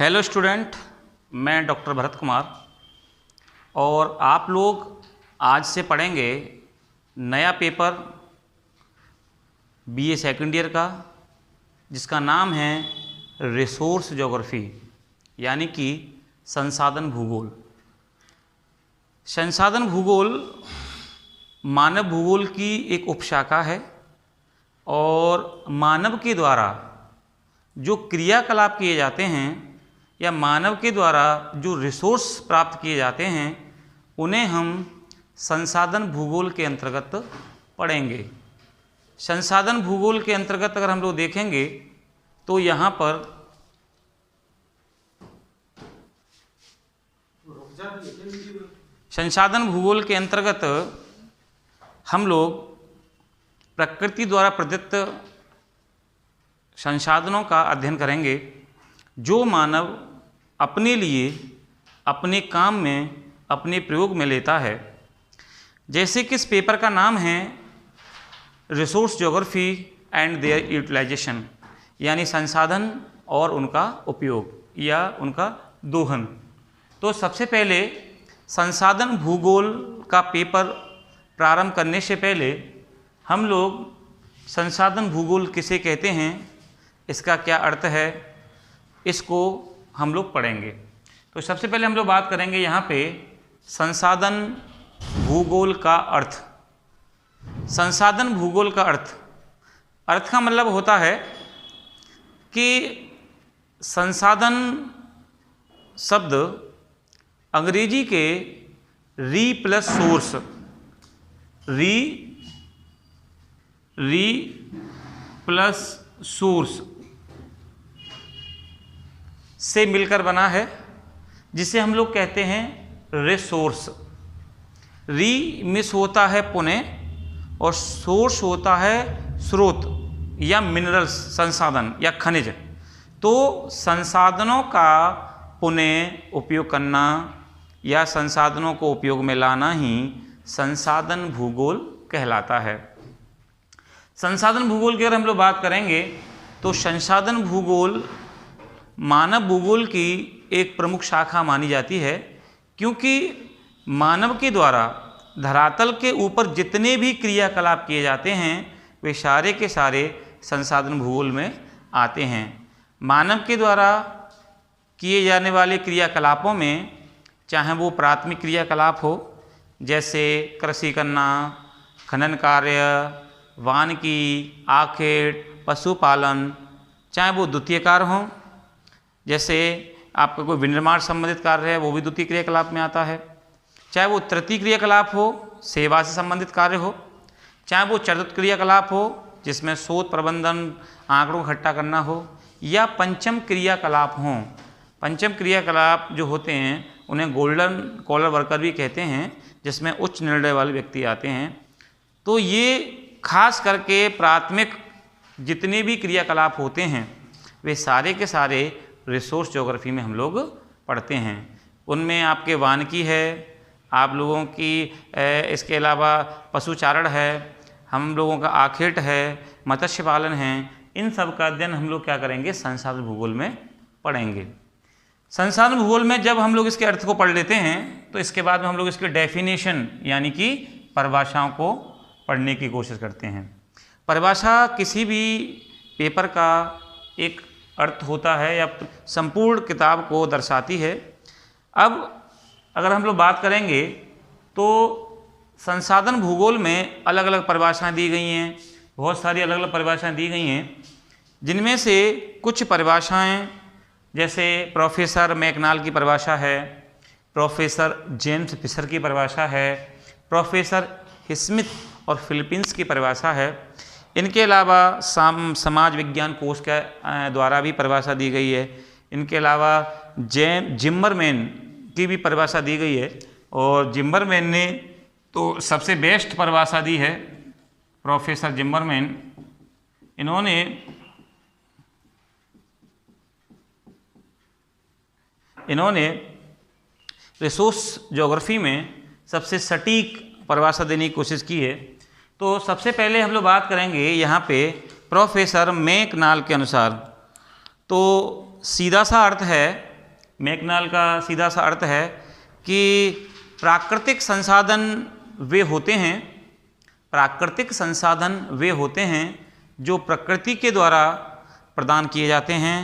Hello student, मैं doctor Bharat Kumar और आप लोग आज से पढ़ेंगे नया पेपर बीए सेकंड ईयर का, जिसका नाम है रिसोर्स ज्योग्राफी यानी कि संसाधन भूगोल। संसाधन भूगोल मानव भूगोल की एक उपशाखा है और मानव के द्वारा जो क्रियाकलाप किए जाते हैं या मानव के द्वारा जो रिसोर्स प्राप्त किए जाते हैं उन्हें हम संसाधन भूगोल के अंतर्गत पढ़ेंगे। संसाधन भूगोल के अंतर्गत अगर हम लोग देखेंगे तो यहाँ पर संसाधन भूगोल के अंतर्गत हम लोग प्रकृति द्वारा प्रदत्त संसाधनों का अध्ययन करेंगे जो मानव अपने लिए, अपने काम में, अपने प्रयोग में लेता है। जैसे कि इस पेपर का नाम है resource geography and their utilisation, यानी संसाधन और उनका उपयोग या उनका दोहन। तो सबसे पहले संसाधन भूगोल का पेपर प्रारंभ करने से पहले हम लोग संसाधन भूगोल किसे कहते हैं, इसका क्या अर्थ है, इसको हम लोग पढ़ेंगे। तो सबसे पहले हम लोग बात करेंगे यहाँ पे संसाधन भूगोल का अर्थ। संसाधन भूगोल का अर्थ का मतलब होता है कि संसाधन शब्द अंग्रेजी के री प्लस सोर्स, री प्लस सोर्स से मिलकर बना है, जिसे हम लोग कहते हैं रिसोर्स। री मिस होता है पुणे और सोर्स होता है स्रोत या मिनरल्स, संसाधन या खनिज। तो संसाधनों का पुनः उपयोग करना या संसाधनों को उपयोग में लाना ही संसाधन भूगोल कहलाता है। संसाधन भूगोल की अगर हम लोग बात करेंगे तो संसाधन भूगोल मानव भूगोल की एक प्रमुख शाखा मानी जाती है, क्योंकि मानव के द्वारा धरातल के ऊपर जितने भी क्रियाकलाप किए जाते हैं वे सारे के सारे संसाधन भूगोल में आते हैं। मानव के द्वारा किए जाने वाले क्रियाकलापों में चाहे वो प्राथमिक क्रियाकलाप हो, जैसे कृषि करना, खनन कार्य, वानिकी, आखेट, पशुपालन, चाहे वो द्वितीय कार्य हों, जैसे आपका कोई विनिर्माण संबंधित कार्य है वो भी द्वितीय क्रियाकलाप में आता है, चाहे वो तृतीय क्रियाकलाप हो, सेवा से संबंधित कार्य हो, चाहे वो चतुर्थ क्रियाकलाप हो जिसमें शोध प्रबंधन, आंकड़ों को इकट्ठा करना हो, या पंचम क्रियाकलाप हों। पंचम क्रियाकलाप जो होते हैं उन्हें गोल्डन कॉलर वर्कर भी कहते हैं, जिसमें उच्च निर्णय वाले व्यक्ति आते हैं। तो ये खास करके प्राथमिक जितने भी क्रियाकलाप होते हैं वे सारे के सारे रिसोर्स ज्योग्राफी में हम लोग पढ़ते हैं। उनमें आपके वानिकी है, आप लोगों की इसके अलावा पशुचारण है, हम लोगों का आखेट है, मत्स्य पालन है। इन सब का अध्ययन हम लोग क्या करेंगे, संसाधन भूगोल में पढ़ेंगे। संसाधन भूगोल में जब हम लोग इसके अर्थ को पढ़ लेते हैं तो इसके बाद में हम लोग इसके डेफिनेशन यानी कि परिभाषाओं को पढ़ने की कोशिश करते हैं। परिभाषा किसी भी पेपर का एक अर्थ होता है या संपूर्ण किताब को दर्शाती है। अब अगर हम लोग बात करेंगे तो संसाधन भूगोल में अलग अलग परिभाषाएं दी गई हैं, बहुत सारी अलग अलग परिभाषाएं दी गई हैं, जिनमें से कुछ परिभाषाएं जैसे प्रोफेसर मैकनाल की परिभाषा है, प्रोफेसर जेम्स फिशर की परिभाषा है, प्रोफेसर स्मिथ और फिलीपींस की परिभाषा है। इनके अलावा समाज विज्ञान कोश के द्वारा भी परिभाषा दी गई है। इनके अलावा जिम्मरमैन की भी परिभाषा दी गई है, और जिम्मरमैन ने तो सबसे बेस्ट परिभाषा दी है, प्रोफेसर जिम्मरमैन। इन्होंने रिसोर्स ज्योग्राफी में सबसे सटीक परिभाषा देने की कोशिश की है। तो सबसे पहले हम लोग बात करेंगे यहाँ पे प्रोफेसर मैकनाल के अनुसार। तो सीधा सा अर्थ है मैकनाल का सीधा सा अर्थ है कि प्राकृतिक संसाधन वे होते हैं, प्राकृतिक संसाधन वे होते हैं जो प्रकृति के द्वारा प्रदान किए जाते हैं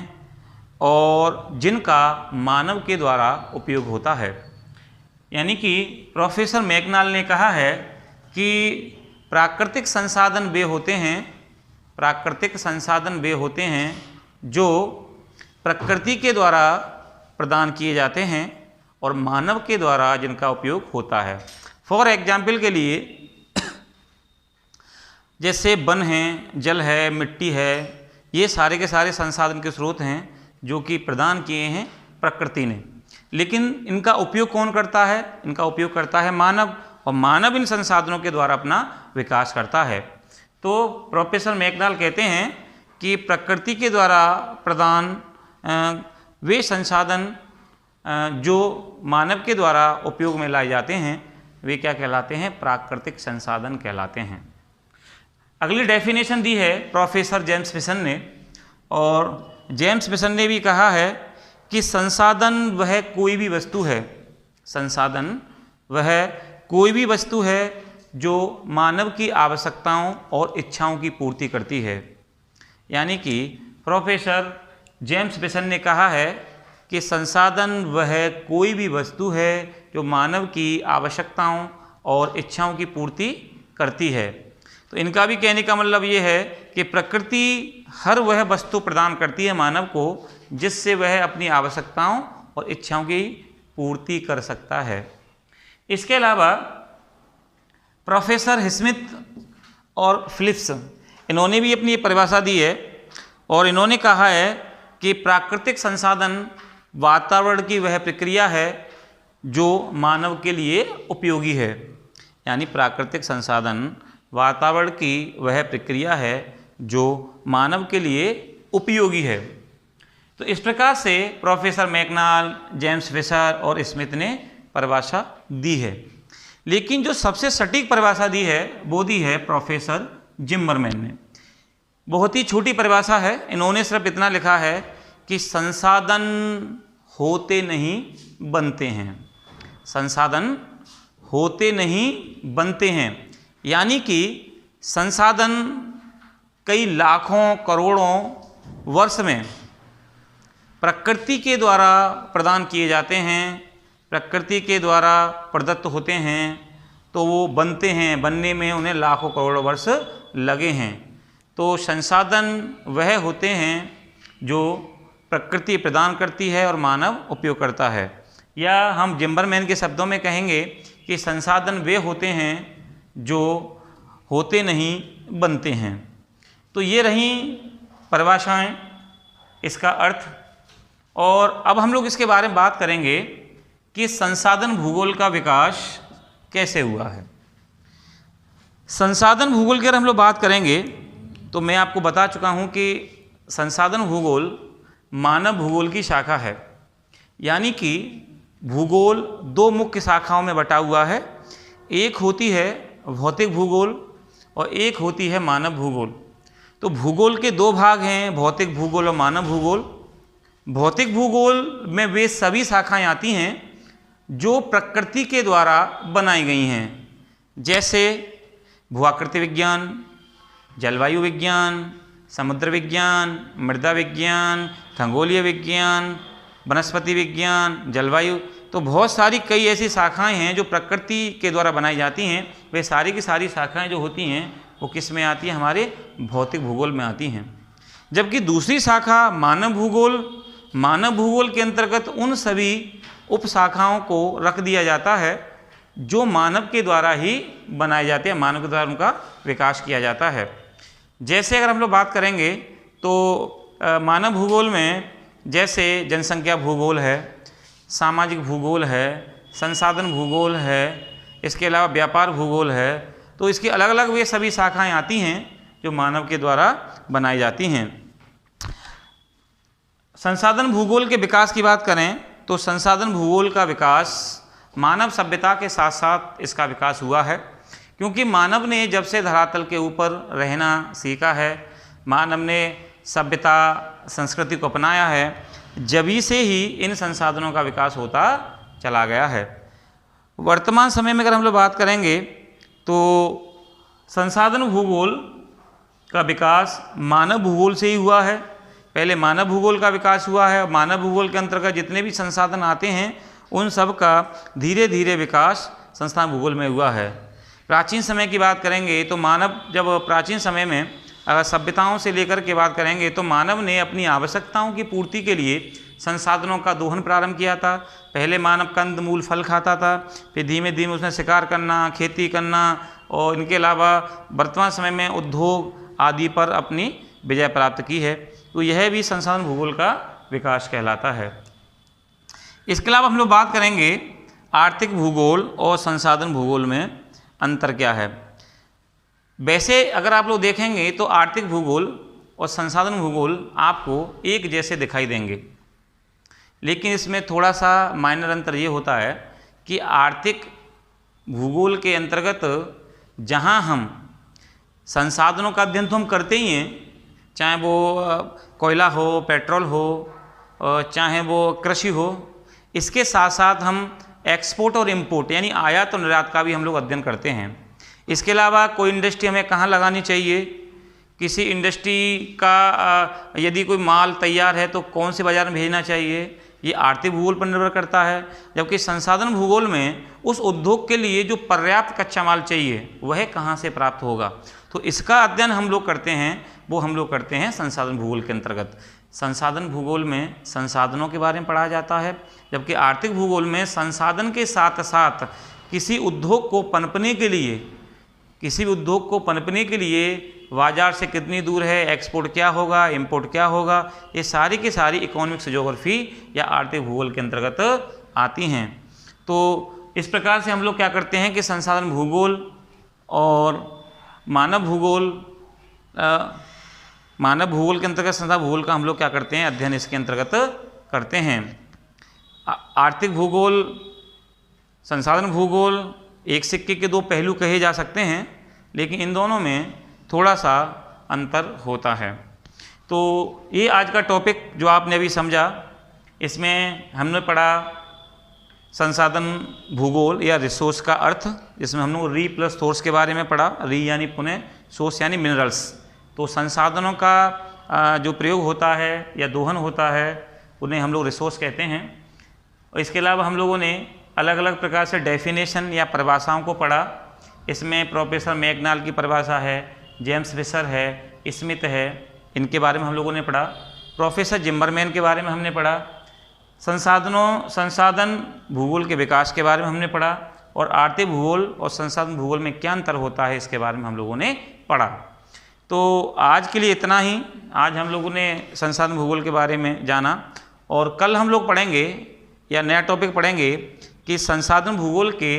और जिनका मानव के द्वारा उपयोग होता है। यानी कि प्रोफेसर मैकनाल ने कहा है कि प्राकृतिक संसाधन वे होते हैं, प्राकृतिक संसाधन वे होते हैं जो प्रकृति के द्वारा प्रदान किए जाते हैं और मानव के द्वारा जिनका उपयोग होता है। फॉर एग्जाम्पल के लिए जैसे वन है, जल है, मिट्टी है, ये सारे के सारे संसाधन के स्रोत हैं जो कि प्रदान किए हैं प्रकृति ने, लेकिन इनका उपयोग कौन करता है? इनका उपयोग करता है मानव, और मानव इन संसाधनों के द्वारा अपना विकास करता है। तो प्रोफेसर मैकनाल कहते हैं कि प्रकृति के द्वारा प्रदान वे संसाधन जो मानव के द्वारा उपयोग में लाए जाते हैं वे क्या कहलाते हैं? प्राकृतिक संसाधन कहलाते हैं। अगली डेफिनेशन दी है प्रोफेसर जेम्स फिशन ने, और जेम्स फिशन ने भी कहा है कि संसाधन वह कोई भी वस्तु है, संसाधन वह कोई भी वस्तु है जो मानव की आवश्यकताओं और इच्छाओं की पूर्ति करती है। यानी कि प्रोफेसर जेम्स फिशन ने कहा है कि संसाधन वह कोई भी वस्तु है जो मानव की आवश्यकताओं और इच्छाओं की पूर्ति करती है। तो इनका भी कहने का मतलब ये है कि प्रकृति हर वह वस्तु प्रदान करती है मानव को जिससे वह अपनी आवश्यकताओं और इच्छाओं की पूर्ति कर सकता है। इसके अलावा प्रोफेसर स्मिथ और फिलिप्स, इन्होंने भी अपनी परिभाषा दी है और इन्होंने कहा है कि प्राकृतिक संसाधन वातावरण की वह प्रक्रिया है जो मानव के लिए उपयोगी है। यानी प्राकृतिक संसाधन वातावरण की वह प्रक्रिया है जो मानव के लिए उपयोगी है। तो इस प्रकार से प्रोफेसर मैकनाल, जेम्स फिशर और स्मिथ ने परिभाषा दी है, लेकिन जो सबसे सटीक परिभाषा दी है वो दी है प्रोफेसर जिम्बरमैन ने। बहुत ही छोटी परिभाषा है, इन्होंने सिर्फ इतना लिखा है कि संसाधन होते नहीं बनते हैं, संसाधन होते नहीं बनते हैं। यानी कि संसाधन कई लाखों करोड़ों वर्ष में प्रकृति के द्वारा प्रदान किए जाते हैं, प्रकृति के द्वारा प्रदत्त होते हैं, तो वो बनते हैं, बनने में उन्हें लाखों करोड़ों वर्ष लगे हैं। तो संसाधन वह होते हैं जो प्रकृति प्रदान करती है और मानव उपयोग करता है, या हम जिम्बरमैन के शब्दों में कहेंगे कि संसाधन वे होते हैं जो होते नहीं बनते हैं। तो ये रही परिभाषाएं, इसका अर्थ। और अब हम लोग इसके बारे में बात करेंगे कि संसाधन भूगोल का विकास कैसे हुआ है। संसाधन भूगोल की अगर हम लोग बात करेंगे तो मैं आपको बता चुका हूँ कि संसाधन भूगोल मानव भूगोल की शाखा है। यानी कि भूगोल दो मुख्य शाखाओं में बटा हुआ है, एक होती है भौतिक भूगोल और एक होती है मानव भूगोल। तो भूगोल के दो भाग हैं, भौतिक भूगोल और मानव भूगोल। भौतिक भूगोल में वे सभी शाखाएं आती हैं जो प्रकृति के द्वारा बनाई गई हैं, जैसे भूआकृति विज्ञान, जलवायु विज्ञान, समुद्र विज्ञान, मृदा विज्ञान, खगोलीय विज्ञान, वनस्पति विज्ञान, जलवायु। तो बहुत सारी कई ऐसी शाखाएं हैं जो प्रकृति के द्वारा बनाई जाती हैं। वे सारी की सारी शाखाएं जो होती हैं वो किस में आती हैं? हमारे भौतिक भूगोल में आती हैं। जबकि दूसरी शाखा मानव भूगोल, मानव भूगोल के अंतर्गत उन सभी उपशाखाओं को रख दिया जाता है जो मानव के द्वारा ही बनाए जाते हैं, मानव के द्वारा उनका विकास किया जाता है। जैसे अगर हम लोग बात करेंगे तो मानव भूगोल में जैसे जनसंख्या भूगोल है, सामाजिक भूगोल है, संसाधन भूगोल है, इसके अलावा व्यापार भूगोल है। तो इसकी अलग अलग वे सभी शाखाएं आती हैं जो मानव के द्वारा बनाई जाती हैं। संसाधन भूगोल के विकास की बात करें तो संसाधन भूगोल का विकास मानव सभ्यता के साथ साथ इसका विकास हुआ है, क्योंकि मानव ने जब से धरातल के ऊपर रहना सीखा है, मानव ने सभ्यता संस्कृति को अपनाया है, जभी से ही इन संसाधनों का विकास होता चला गया है। वर्तमान समय में अगर हम लोग बात करेंगे तो संसाधन भूगोल का विकास मानव भूगोल से ही हुआ है। पहले मानव भूगोल का विकास हुआ है और मानव भूगोल के अंतर्गत जितने भी संसाधन आते हैं उन सब का धीरे धीरे विकास संसाधन भूगोल में हुआ है। प्राचीन समय की बात करेंगे तो मानव जब प्राचीन समय में अगर सभ्यताओं से लेकर के बात करेंगे तो मानव ने अपनी आवश्यकताओं की पूर्ति के लिए संसाधनों का दोहन प्रारंभ किया था। पहले मानव कंद मूल फल खाता था, फिर धीमे धीमे उसने शिकार करना, खेती करना और इनके अलावा वर्तमान समय में उद्योग आदि पर अपनी विजय प्राप्त की है। तो यह भी संसाधन भूगोल का विकास कहलाता है। इसके अलावा हम लोग बात करेंगे आर्थिक भूगोल और संसाधन भूगोल में अंतर क्या है। वैसे अगर आप लोग देखेंगे तो आर्थिक भूगोल और संसाधन भूगोल आपको एक जैसे दिखाई देंगे, लेकिन इसमें थोड़ा सा माइनर अंतर ये होता है कि आर्थिक भूगोल के अंतर्गत जहाँ हम संसाधनों का अध्ययन तो हम करते ही हैं, चाहे वो कोयला हो, पेट्रोल हो, चाहे वो कृषि हो, इसके साथ साथ हम एक्सपोर्ट और इंपोर्ट यानी आयात और निर्यात का भी हम लोग अध्ययन करते हैं। इसके अलावा कोई इंडस्ट्री हमें कहाँ लगानी चाहिए, किसी इंडस्ट्री का यदि कोई माल तैयार है तो कौन से बाज़ार में भेजना चाहिए, ये आर्थिक भूगोल पर निर्भर करता है। जबकि संसाधन भूगोल में उस उद्योग के लिए जो पर्याप्त कच्चा माल चाहिए वह कहाँ से प्राप्त होगा, तो इसका अध्ययन हम लोग करते हैं, वो हम लोग करते हैं संसाधन भूगोल के अंतर्गत। संसाधन भूगोल में संसाधनों के बारे में पढ़ा जाता है, जबकि आर्थिक भूगोल में संसाधन के साथ साथ किसी उद्योग को पनपने के लिए बाजार से कितनी दूर है, एक्सपोर्ट क्या होगा, इंपोर्ट क्या होगा, ये सारी की सारी इकोनॉमिक्स ज्योग्राफी या आर्थिक भूगोल के अंतर्गत आती हैं। तो इस प्रकार से हम लोग क्या करते हैं कि संसाधन भूगोल और मानव भूगोल के अंतर्गत संसाधन भूगोल का हम लोग क्या करते हैं, अध्ययन इसके अंतर्गत करते हैं। आर्थिक भूगोल, संसाधन भूगोल एक सिक्के के दो पहलू कहे जा सकते हैं, लेकिन इन दोनों में थोड़ा सा अंतर होता है। तो ये आज का टॉपिक जो आपने अभी समझा, इसमें हमने पढ़ा संसाधन भूगोल या रिसोर्स का अर्थ, जिसमें हम लोग री प्लस सोर्स के बारे में पढ़ा। री यानी पुनः, सोर्स यानी मिनरल्स। तो संसाधनों का जो प्रयोग होता है या दोहन होता है उन्हें हम लोग रिसोर्स कहते हैं। और इसके अलावा हम लोगों ने अलग अलग प्रकार से डेफिनेशन या परिभाषाओं को पढ़ा। इसमें प्रोफेसर मैकडॉगल की परिभाषा है, जेम्स फिशर है, स्मिथ है, इनके बारे में हम लोगों ने पढ़ा। प्रोफेसर जिम्बरमैन के बारे में हमने पढ़ा। संसाधन भूगोल के विकास के बारे में हमने पढ़ा, और आर्थिक भूगोल और संसाधन भूगोल में क्या अंतर होता है इसके बारे में हम लोगों ने पढ़ा। तो आज के लिए इतना ही। आज हम लोगों ने संसाधन भूगोल के बारे में जाना, और कल हम लोग पढ़ेंगे या नया टॉपिक पढ़ेंगे कि संसाधन भूगोल के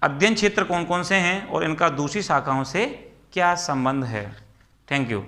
अध्ययन क्षेत्र कौन कौन से हैं और इनका दूसरी शाखाओं से क्या संबंध है। Thank you.